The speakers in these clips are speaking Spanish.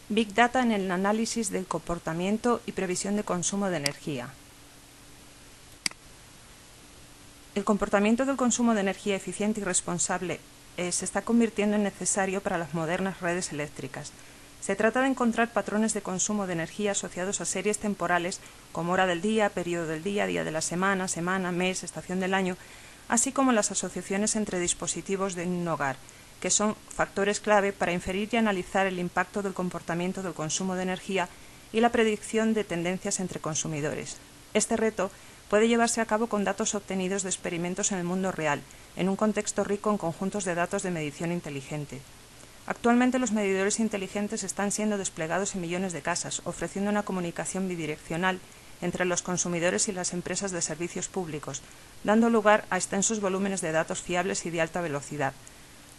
Big Data en el análisis del comportamiento y previsión de consumo de energía. El comportamiento del consumo de energía eficiente y responsable se está convirtiendo en necesario para las modernas redes eléctricas. Se trata de encontrar patrones de consumo de energía asociados a series temporales como hora del día, periodo del día, día de la semana, mes, estación del año, así como las asociaciones entre dispositivos de un hogar, que son factores clave para inferir y analizar el impacto del comportamiento del consumo de energía y la predicción de tendencias entre consumidores. Este reto puede llevarse a cabo con datos obtenidos de experimentos en el mundo real, en un contexto rico en conjuntos de datos de medición inteligente. Actualmente los medidores inteligentes están siendo desplegados en millones de casas, ofreciendo una comunicación bidireccional entre los consumidores y las empresas de servicios públicos, dando lugar a extensos volúmenes de datos fiables y de alta velocidad.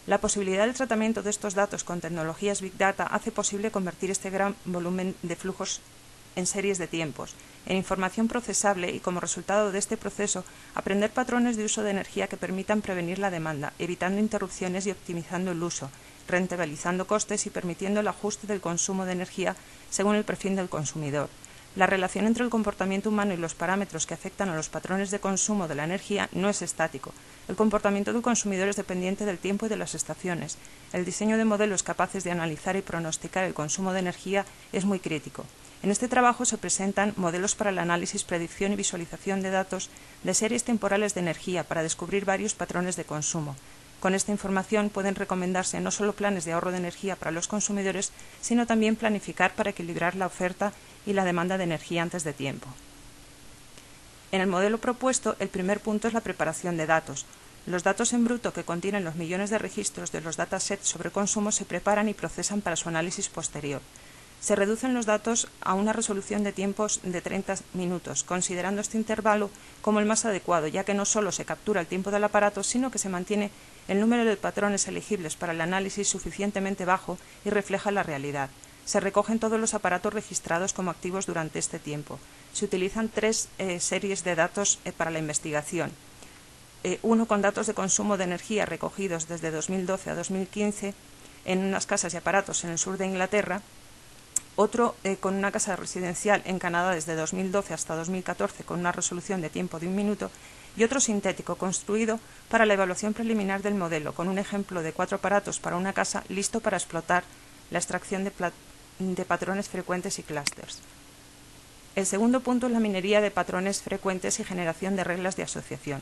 La posibilidad del tratamiento de estos datos con tecnologías Big Data hace posible convertir este gran volumen de flujos en series de tiempos, en información procesable y, como resultado de este proceso, aprender patrones de uso de energía que permitan prevenir la demanda, evitando interrupciones y optimizando el uso, rentabilizando costes y permitiendo el ajuste del consumo de energía según el perfil del consumidor. La relación entre el comportamiento humano y los parámetros que afectan a los patrones de consumo de la energía no es estático. El comportamiento del consumidor es dependiente del tiempo y de las estaciones. El diseño de modelos capaces de analizar y pronosticar el consumo de energía es muy crítico. En este trabajo se presentan modelos para el análisis, predicción y visualización de datos de series temporales de energía para descubrir varios patrones de consumo. Con esta información pueden recomendarse no solo planes de ahorro de energía para los consumidores, sino también planificar para equilibrar la oferta y la demanda de energía antes de tiempo. En el modelo propuesto, el primer punto es la preparación de datos. Los datos en bruto que contienen los millones de registros de los datasets sobre consumo se preparan y procesan para su análisis posterior. Se reducen los datos a una resolución de tiempos de 30 minutos, considerando este intervalo como el más adecuado, ya que no solo se captura el tiempo del aparato, sino que se mantiene el número de patrones elegibles para el análisis suficientemente bajo y refleja la realidad. Se recogen todos los aparatos registrados como activos durante este tiempo. Se utilizan tres series de datos para la investigación. Uno con datos de consumo de energía recogidos desde 2012 a 2015 en unas casas y aparatos en el sur de Inglaterra, otro con una casa residencial en Canadá desde 2012 hasta 2014 con una resolución de tiempo de 1 minuto y otro sintético construido para la evaluación preliminar del modelo, con un ejemplo de 4 aparatos para una casa listo para explotar la extracción de patrones frecuentes y clústeres. El segundo punto es la minería de patrones frecuentes y generación de reglas de asociación.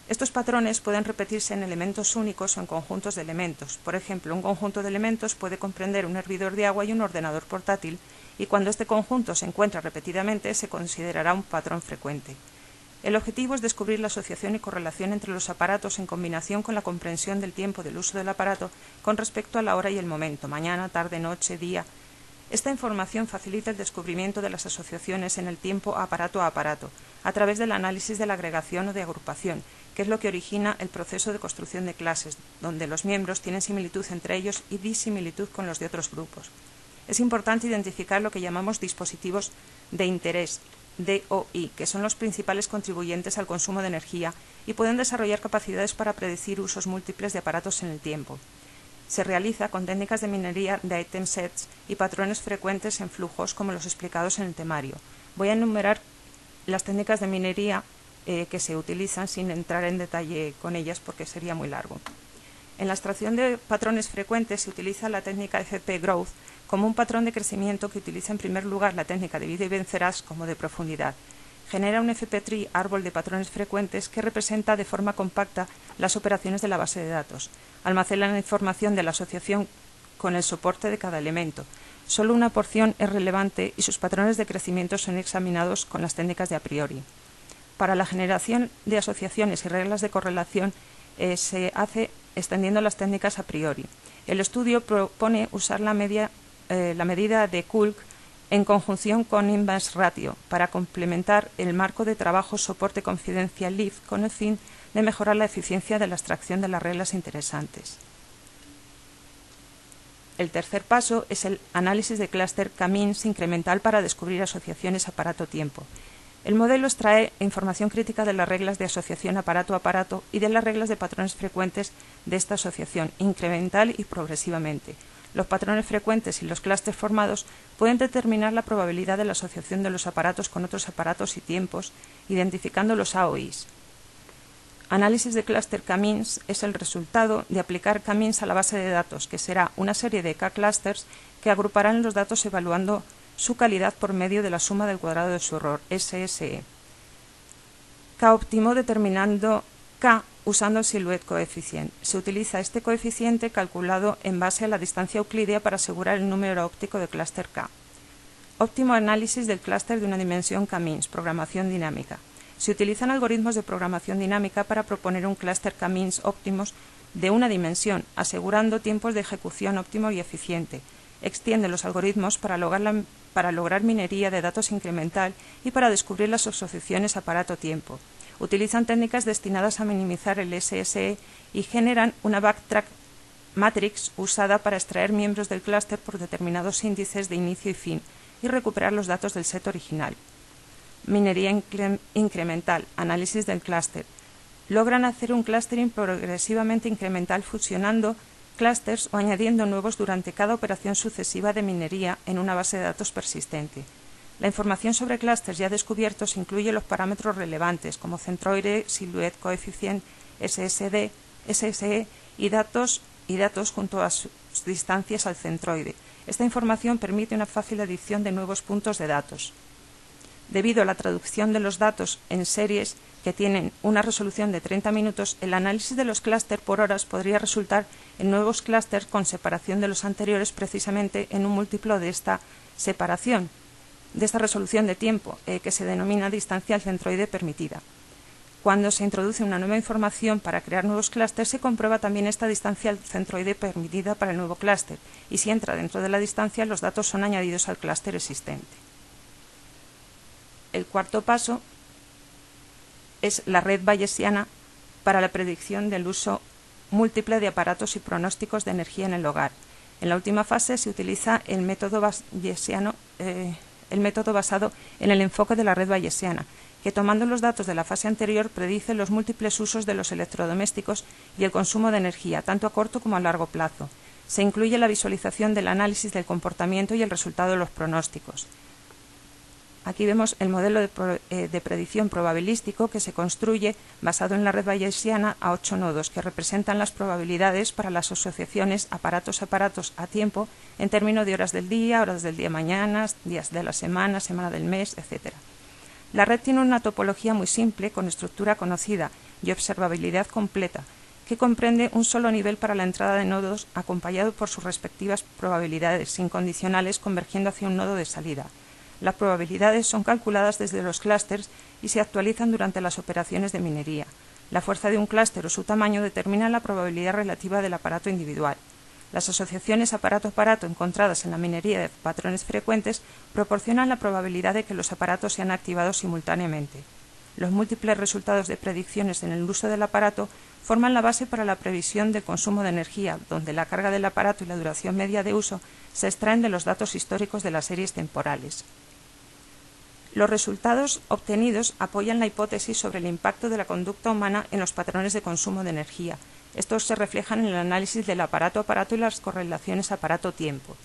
Estos patrones pueden repetirse en elementos únicos o en conjuntos de elementos. Por ejemplo, un conjunto de elementos puede comprender un hervidor de agua y un ordenador portátil, y cuando este conjunto se encuentra repetidamente se considerará un patrón frecuente. El objetivo es descubrir la asociación y correlación entre los aparatos en combinación con la comprensión del tiempo del uso del aparato con respecto a la hora y el momento, mañana, tarde, noche, día. Esta información facilita el descubrimiento de las asociaciones en el tiempo aparato a aparato, a través del análisis de la agregación o de agrupación, que es lo que origina el proceso de construcción de clases, donde los miembros tienen similitud entre ellos y disimilitud con los de otros grupos. Es importante identificar lo que llamamos dispositivos de interés, DOI, que son los principales contribuyentes al consumo de energía y pueden desarrollar capacidades para predecir usos múltiples de aparatos en el tiempo. Se realiza con técnicas de minería de item sets y patrones frecuentes en flujos como los explicados en el temario. Voy a enumerar las técnicas de minería que se utilizan sin entrar en detalle con ellas porque sería muy largo. En la extracción de patrones frecuentes se utiliza la técnica FP Growth como un patrón de crecimiento que utiliza en primer lugar la técnica de vida y vencerás como de profundidad. Genera un FP Tree, árbol de patrones frecuentes, que representa de forma compacta las operaciones de la base de datos. Almacena la información de la asociación con el soporte de cada elemento. Solo una porción es relevante y sus patrones de crecimiento son examinados con las técnicas de a priori. Para la generación de asociaciones y reglas de correlación se hace extendiendo las técnicas a priori. El estudio propone usar la medida de Coulk en conjunción con Inverse Ratio para complementar el marco de trabajo soporte confidencial LIF con el fin de mejorar la eficiencia de la extracción de las reglas interesantes. El tercer paso es el análisis de clúster K-means incremental para descubrir asociaciones aparato-tiempo. El modelo extrae información crítica de las reglas de asociación aparato a aparato y de las reglas de patrones frecuentes de esta asociación, incremental y progresivamente. Los patrones frecuentes y los clústeres formados pueden determinar la probabilidad de la asociación de los aparatos con otros aparatos y tiempos, identificando los AOIs. Análisis de clúster K-means es el resultado de aplicar K-means a la base de datos, que será una serie de K-clusters que agruparán los datos evaluando su calidad por medio de la suma del cuadrado de su error, SSE. K-óptimo determinando K usando el Silhouette Coefficient. Se utiliza este coeficiente calculado en base a la distancia euclídea para asegurar el número óptico de clúster K. Óptimo análisis del clúster de una dimensión K-means, programación dinámica. Se utilizan algoritmos de programación dinámica para proponer un clúster K-means óptimos de una dimensión, asegurando tiempos de ejecución óptimo y eficiente. Extiende los algoritmos para lograr minería de datos incremental y para descubrir las asociaciones aparato-tiempo. Utilizan técnicas destinadas a minimizar el SSE y generan una backtrack matrix usada para extraer miembros del clúster por determinados índices de inicio y fin y recuperar los datos del set original. Minería incremental, análisis del clúster. Logran hacer un clustering progresivamente incremental fusionando clústeres o añadiendo nuevos durante cada operación sucesiva de minería en una base de datos persistente. La información sobre clústeres ya descubiertos incluye los parámetros relevantes como centroide, Silhouette Coefficient, SSE y datos junto a sus distancias al centroide. Esta información permite una fácil adición de nuevos puntos de datos. Debido a la traducción de los datos en series que tienen una resolución de 30 minutos, el análisis de los clústeres por horas podría resultar en nuevos clústeres con separación de los anteriores precisamente en un múltiplo de esta separación, de esta resolución de tiempo, que se denomina distancia al centroide permitida. Cuando se introduce una nueva información para crear nuevos clústeres, se comprueba también esta distancia al centroide permitida para el nuevo clúster, y si entra dentro de la distancia, los datos son añadidos al clúster existente. El cuarto paso es la red bayesiana para la predicción del uso múltiple de aparatos y pronósticos de energía en el hogar. En la última fase se utiliza el método bayesiano, el método basado en el enfoque de la red bayesiana, que tomando los datos de la fase anterior predice los múltiples usos de los electrodomésticos y el consumo de energía, tanto a corto como a largo plazo. Se incluye la visualización del análisis del comportamiento y el resultado de los pronósticos. Aquí vemos el modelo de predicción probabilístico que se construye basado en la red bayesiana a 8 nodos que representan las probabilidades para las asociaciones aparatos-aparatos a tiempo en términos de horas del día mañana, días de la semana del mes, etc. La red tiene una topología muy simple con estructura conocida y observabilidad completa que comprende un solo nivel para la entrada de nodos acompañado por sus respectivas probabilidades incondicionales convergiendo hacia un nodo de salida. Las probabilidades son calculadas desde los clústeres y se actualizan durante las operaciones de minería. La fuerza de un clúster o su tamaño determina la probabilidad relativa del aparato individual. Las asociaciones aparato-aparato encontradas en la minería de patrones frecuentes proporcionan la probabilidad de que los aparatos sean activados simultáneamente. Los múltiples resultados de predicciones en el uso del aparato forman la base para la previsión del consumo de energía, donde la carga del aparato y la duración media de uso se extraen de los datos históricos de las series temporales. Los resultados obtenidos apoyan la hipótesis sobre el impacto de la conducta humana en los patrones de consumo de energía. Estos se reflejan en el análisis del aparato-aparato y las correlaciones aparato-tiempo.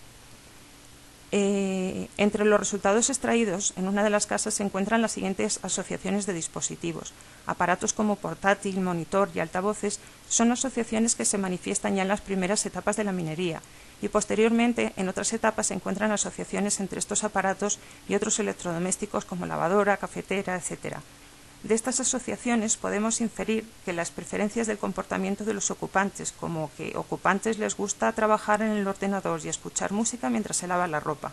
Entre los resultados extraídos, en una de las casas se encuentran las siguientes asociaciones de dispositivos. Aparatos como portátil, monitor y altavoces son asociaciones que se manifiestan ya en las primeras etapas de la minería y posteriormente en otras etapas se encuentran asociaciones entre estos aparatos y otros electrodomésticos como lavadora, cafetera, etc. De estas asociaciones podemos inferir que las preferencias del comportamiento de los ocupantes, como que ocupantes les gusta trabajar en el ordenador y escuchar música mientras se lava la ropa.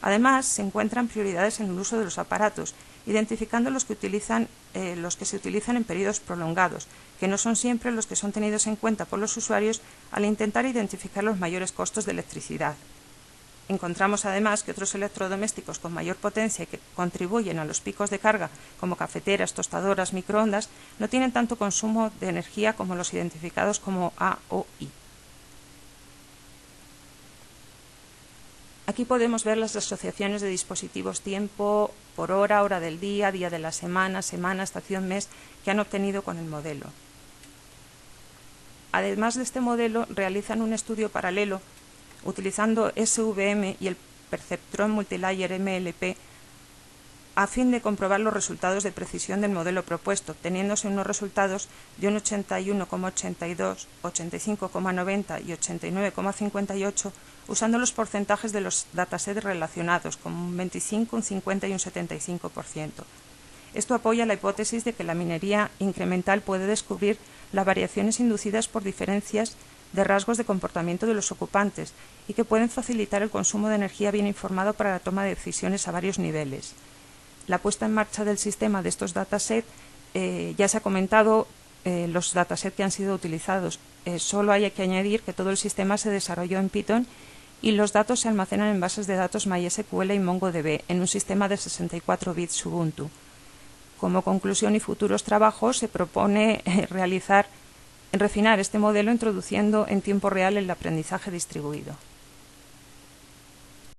Además, se encuentran prioridades en el uso de los aparatos, identificando los que se utilizan en periodos prolongados, que no son siempre los que son tenidos en cuenta por los usuarios al intentar identificar los mayores costos de electricidad. Encontramos además que otros electrodomésticos con mayor potencia y que contribuyen a los picos de carga, como cafeteras, tostadoras, microondas, no tienen tanto consumo de energía como los identificados como A o I. Aquí podemos ver las asociaciones de dispositivos tiempo por hora, hora del día, día de la semana, estación, mes, que han obtenido con el modelo. Además de este modelo, realizan un estudio paralelo utilizando SVM y el perceptrón multilayer MLP a fin de comprobar los resultados de precisión del modelo propuesto, obteniéndose unos resultados de un 81,82, 85,90 y 89,58 usando los porcentajes de los datasets relacionados, como un 25, un 50 y un 75%. Esto apoya la hipótesis de que la minería incremental puede descubrir las variaciones inducidas por diferencias de rasgos de comportamiento de los ocupantes y que pueden facilitar el consumo de energía bien informado para la toma de decisiones a varios niveles. La puesta en marcha del sistema de estos datasets, ya se ha comentado los datasets que han sido utilizados. Solo hay que añadir que todo el sistema se desarrolló en Python y los datos se almacenan en bases de datos MySQL y MongoDB en un sistema de 64 bits Ubuntu. Como conclusión y futuros trabajos se propone refinar este modelo introduciendo en tiempo real el aprendizaje distribuido.